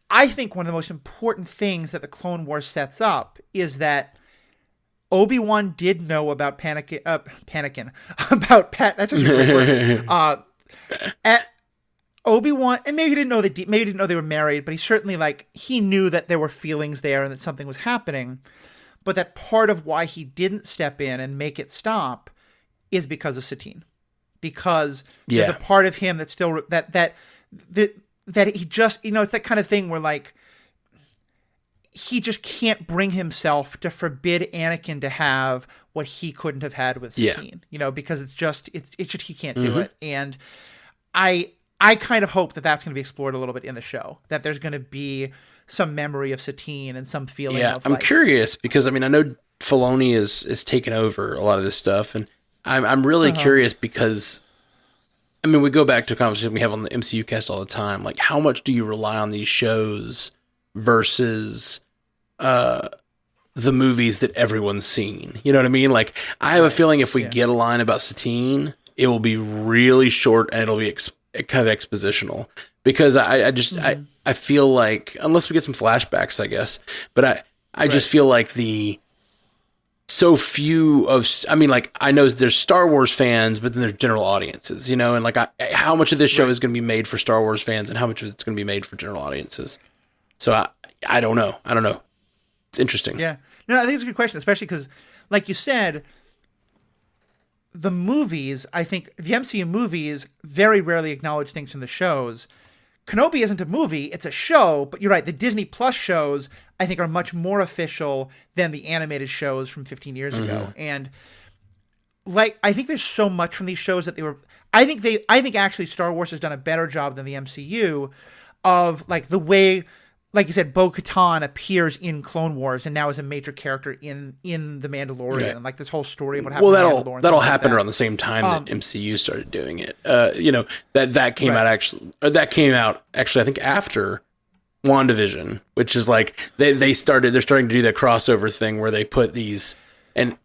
I think one of the most important things that the Clone Wars sets up is that Obi-Wan did know about Panakin about Pat. That's just a great word. At Obi-Wan, and maybe he didn't know they were married, but he certainly he knew that there were feelings there and that something was happening. But that part of why he didn't step in and make it stop is because of Satine, because there's a part of him that still that he just it's that kind of thing where he just can't bring himself to forbid Anakin to have what he couldn't have had with Satine, because it's just he can't do it, and I kind of hope that that's going to be explored a little bit in the show, that there's going to be some memory of Satine and some feeling of I'm curious because, I know Filoni is taking over a lot of this stuff, and I'm really curious because, we go back to a conversation we have on the MCU cast all the time. Like, how much do you rely on these shows versus the movies that everyone's seen? You know what I mean? Like, I have a feeling if we get a line about Satine, it will be really short and it'll be kind of expositional, because I feel like, unless we get some flashbacks, I guess, but I just feel like so few of, I know there's Star Wars fans, but then there's general audiences, and how much of this show is going to be made for Star Wars fans and how much of it's going to be made for general audiences. So I don't know. It's interesting. Yeah. No, I think it's a good question, especially because, like you said, the movies, I think the MCU movies very rarely acknowledge things from the shows. Kenobi isn't a movie, it's a show, but you're right, the Disney Plus shows, I think, are much more official than the animated shows from 15 years ago. And I think there's so much from these shows that I think actually Star Wars has done a better job than the MCU of the way, like you said, Bo-Katan appears in Clone Wars and now is a major character in The Mandalorian, and this whole story of what happened. Well, that'll happen around the same time that MCU started doing it. That came out actually, I think after WandaVision, which is they're starting to do that crossover thing where they put these and.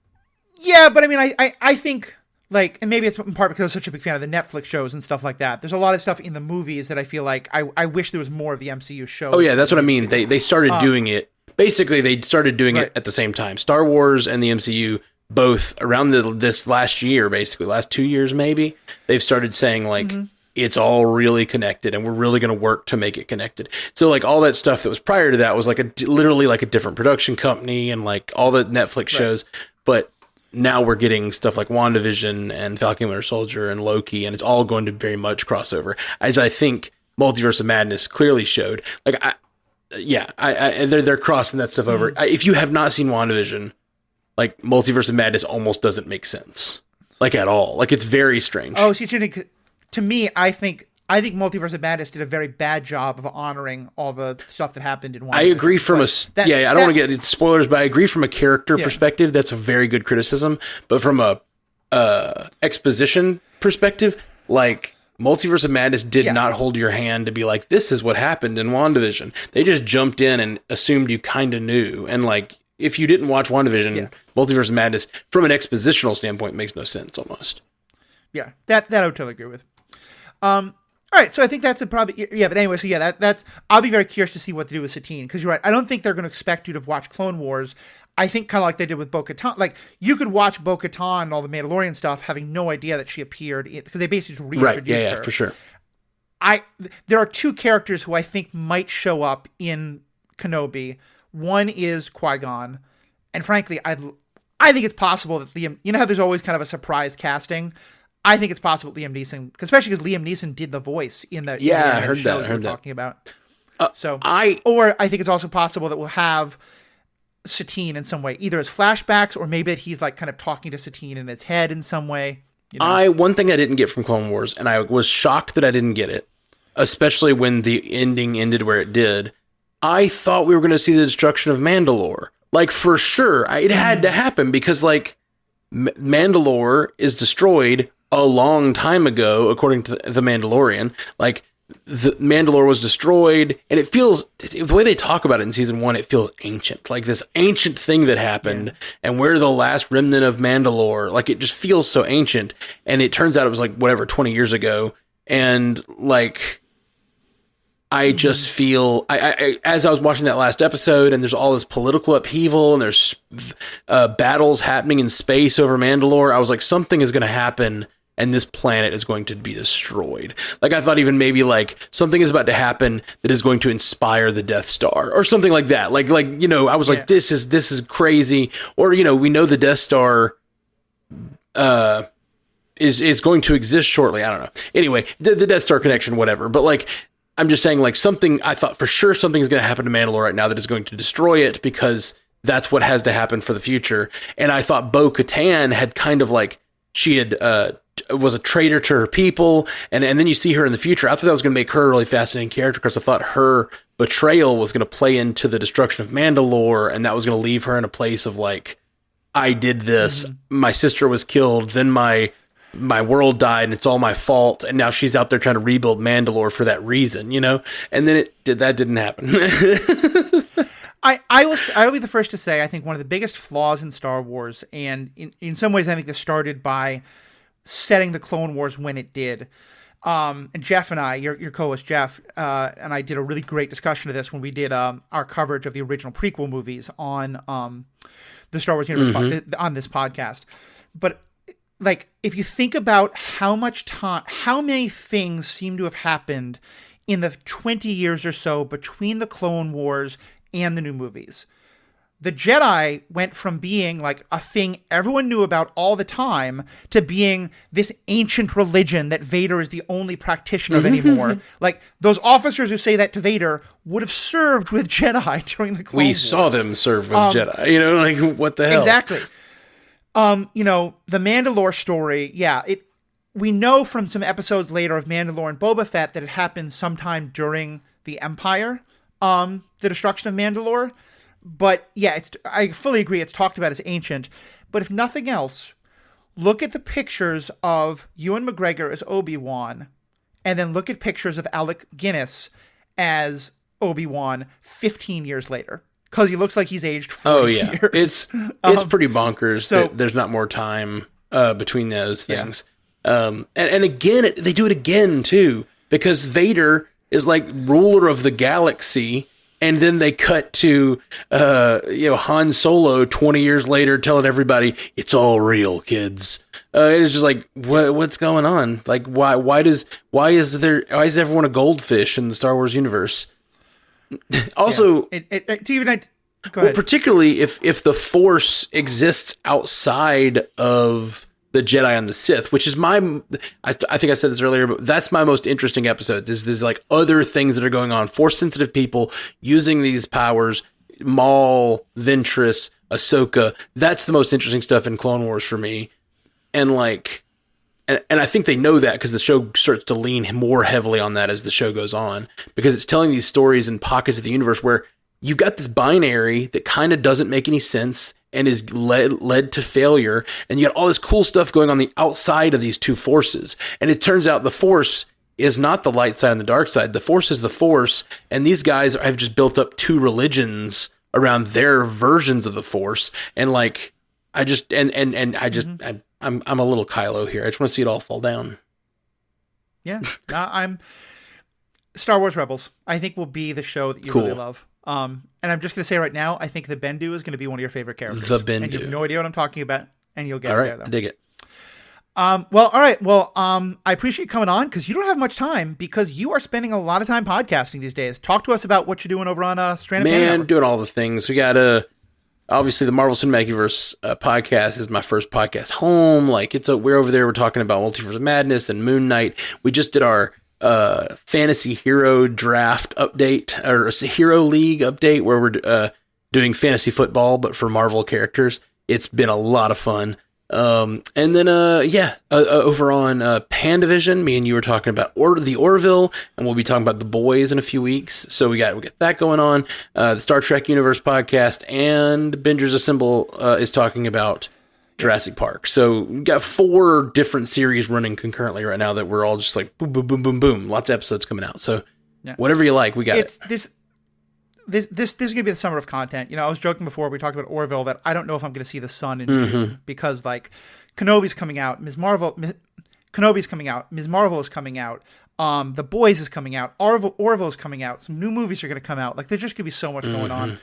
Yeah, but I think. And maybe it's in part because I was such a big fan of the Netflix shows and stuff like that. There's a lot of stuff in the movies that I feel like I wish there was more of the MCU shows. Oh yeah, that's what I mean. They started doing it. Basically, they started doing it at the same time. Star Wars and the MCU both around this last year, basically last 2 years maybe. They've started saying it's all really connected, and we're really going to work to make it connected. So all that stuff that was prior to that was literally a different production company and all the Netflix shows, but. Now we're getting stuff like WandaVision and Falcon Winter Soldier and Loki, and it's all going to very much crossover. As I think Multiverse of Madness clearly showed. They're crossing that stuff over. If you have not seen WandaVision, Multiverse of Madness almost doesn't make sense, at all. It's very strange. Oh, see, to me, I think Multiverse of Madness did a very bad job of honoring all the stuff that happened in WandaVision. I agree I don't want to get into spoilers, but I agree from a character perspective, that's a very good criticism. But from a exposition perspective, Multiverse of Madness did not hold your hand to be this is what happened in WandaVision. They just jumped in and assumed you kind of knew. And if you didn't watch WandaVision, Multiverse of Madness, from an expositional standpoint, makes no sense almost. Yeah, that I would totally agree with. All right, so I think that's probably But anyway, so yeah, that's I'll be very curious to see what they do with Satine, because you're right. I don't think they're going to expect you to watch Clone Wars. I think kind of like they did with Bo-Katan. Like you could watch Bo-Katan and all the Mandalorian stuff, having no idea that she appeared because they basically just reintroduced her. Yeah, for sure. There are two characters who I think might show up in Kenobi. One is Qui-Gon, and frankly, I think it's possible that Liam. You know how there's always kind of a surprise casting. I think it's possible Liam Neeson, especially because Liam Neeson did the voice in the I heard show that. we're talking about. I think it's also possible that we'll have Satine in some way, either as flashbacks or maybe that he's like kind of talking to Satine in his head in some way. You know? One thing I didn't get from Clone Wars, and I was shocked that I didn't get it, especially when the ending ended where it did. I thought we were going to see the destruction of Mandalore. Like, for sure, it had to happen because, like, Mandalore is destroyed a long time ago, according to The Mandalorian. Like, the Mandalore was destroyed, and it feels, the way they talk about it in season 1, it feels ancient. Like, this ancient thing that happened, and we're the last remnant of Mandalore. Like, it just feels so ancient, and it turns out it was, like, whatever, 20 years ago. And, like, I just feel, as I was watching that last episode, and there's all this political upheaval, and there's battles happening in space over Mandalore, I was like, something is going to happen, and this planet is going to be destroyed. Like, I thought even maybe, like, something is about to happen that is going to inspire the Death Star, or something like that. Like you know, I was like, this is crazy. Or, you know, we know the Death Star is going to exist shortly. I don't know. Anyway, the Death Star connection, whatever. But, like, I'm just saying, like, I thought for sure something is going to happen to Mandalore right now that is going to destroy it, because that's what has to happen for the future. And I thought Bo-Katan had kind of, like, she had was a traitor to her people, and then you see her in the future. I thought that was going to make her a really fascinating character, because I thought her betrayal was going to play into the destruction of Mandalore, and that was going to leave her in a place of, like, I did this, my sister was killed, then my world died, and it's all my fault, and now she's out there trying to rebuild Mandalore for that reason, you know? And then that didn't happen. I'll be the first to say, I think one of the biggest flaws in Star Wars, and in some ways I think this started by setting the Clone Wars when it did. And Jeff and I, your co-host Jeff, and I did a really great discussion of this when we did our coverage of the original prequel movies on the Star Wars universe on this podcast. But, like, if you think about how many things seem to have happened in the 20 years or so between the Clone Wars and the new movies. The Jedi went from being like a thing everyone knew about all the time to being this ancient religion that Vader is the only practitioner of anymore. Like, those officers who say that to Vader would have served with Jedi during the Clone Wars. We saw them serve with Jedi. You know, like, what the hell? Exactly. You know, the Mandalore story, we know from some episodes later of Mandalore and Boba Fett that it happened sometime during the Empire, the destruction of Mandalore. But yeah, I fully agree, it's talked about as ancient. But if nothing else, look at the pictures of Ewan McGregor as Obi-Wan, and then look at pictures of Alec Guinness as Obi-Wan 15 years later. Because he looks like he's aged 40 years. It's pretty bonkers that there's not more time between those things. And again, they do it again, too. Because Vader is like ruler of the galaxy, and then they cut to Han Solo 20 years later telling everybody, it's all real, kids. It's just like, what's going on? Like, why is everyone a goldfish in the Star Wars universe? Also, go ahead. Particularly if the Force exists outside of the Jedi and the Sith, which is I think I said this earlier, but that's my most interesting episode. There's like other things that are going on. Force sensitive people using these powers, Maul, Ventress, Ahsoka. That's the most interesting stuff in Clone Wars for me. And like, and I think they know that because the show starts to lean more heavily on that as the show goes on, because it's telling these stories in pockets of the universe where you've got this binary that kind of doesn't make any sense and is led to failure, and you got all this cool stuff going on the outside of these two forces. And it turns out the Force is not the light side and the dark side. The Force is the Force, and these guys have just built up two religions around their versions of the Force. And like, I'm a little Kylo here. I just want to see it all fall down. Yeah. I'm Star Wars Rebels, I think, will be the show that you Cool. really love. And I'm just going to say right now, I think the Bendu is going to be one of your favorite characters. The Bendu. And you have no idea what I'm talking about, and you'll get All it right, there, though. I dig it. Well, all right. Well, I appreciate you coming on because you don't have much time because you are spending a lot of time podcasting these days. Talk to us about what you're doing over on Stranded Panda Network. Doing all the things. We got obviously the Marvel Cinematic Universe podcast is my first podcast home. Like we're over there. We're talking about Multiverse of Madness and Moon Knight. We just did our fantasy hero draft update or hero league update where we're doing fantasy football, but for Marvel characters. It's been a lot of fun. And then, over on Pandavision, me and you were talking about the Orville, and we'll be talking about The Boys in a few weeks. So we got that going on. The Star Trek Universe podcast and Bingers Assemble is talking about Jurassic Park. So we've got 4 different series running concurrently right now that we're all just like boom, boom, boom, boom, boom. Lots of episodes coming out. So whatever you like, we got it. This is going to be the summer of content. I was joking before we talked about Orville that I don't know if I'm going to see The Sun in June because like Kenobi's coming out, Kenobi's coming out, Ms. Marvel is coming out, The Boys is coming out, Orville is coming out, some new movies are going to come out. Like there's just going to be so much going on.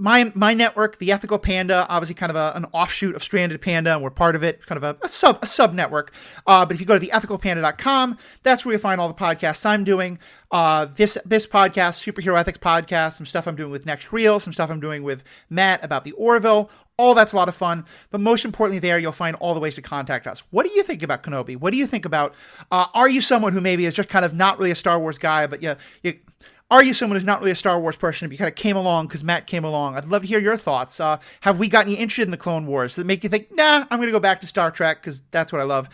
My network, the Ethical Panda, obviously kind of an offshoot of Stranded Panda, and we're part of it, kind of a sub network. But if you go to theethicalpanda.com, that's where you'll find all the podcasts I'm doing. This podcast, Superhero Ethics Podcast, some stuff I'm doing with Next Reel, some stuff I'm doing with Matt about the Orville. All that's a lot of fun. But most importantly there, you'll find all the ways to contact us. What do you think about Kenobi? What do you think about, are you someone who maybe is just kind of not really a Star Wars guy, but are you someone who's not really a Star Wars person, but you kind of came along because Matt came along? I'd love to hear your thoughts. Have we gotten you interested in the Clone Wars? Does it make you think, nah, I'm going to go back to Star Trek because that's what I love?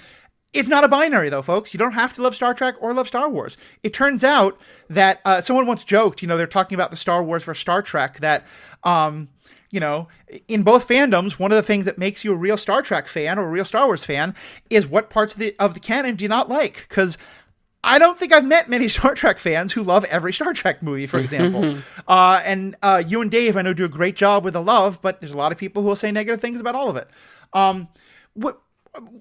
It's not a binary, though, folks. You don't have to love Star Trek or love Star Wars. It turns out that someone once joked, they're talking about the Star Wars versus Star Trek, that, in both fandoms, one of the things that makes you a real Star Trek fan or a real Star Wars fan is what parts of the canon do you not like? Because I don't think I've met many Star Trek fans who love every Star Trek movie, for example. And you and Dave, I know, do a great job with the love, but there's a lot of people who will say negative things about all of it.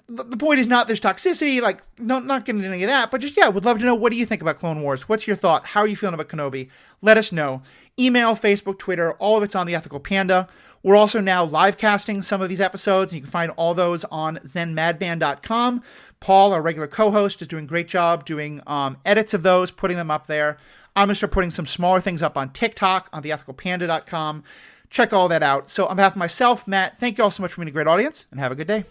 The point is not there's toxicity, not getting into any of that, but just, would love to know, what do you think about Clone Wars? What's your thought? How are you feeling about Kenobi? Let us know. Email, Facebook, Twitter, all of it's on the Ethical Panda. We're also now live casting some of these episodes, and you can find all those on zenmadband.com. Paul, our regular co-host, is doing a great job doing edits of those, putting them up there. I'm going to start putting some smaller things up on TikTok, on theethicalpanda.com. Check all that out. So on behalf of myself, Matt, thank you all so much for being a great audience, and have a good day.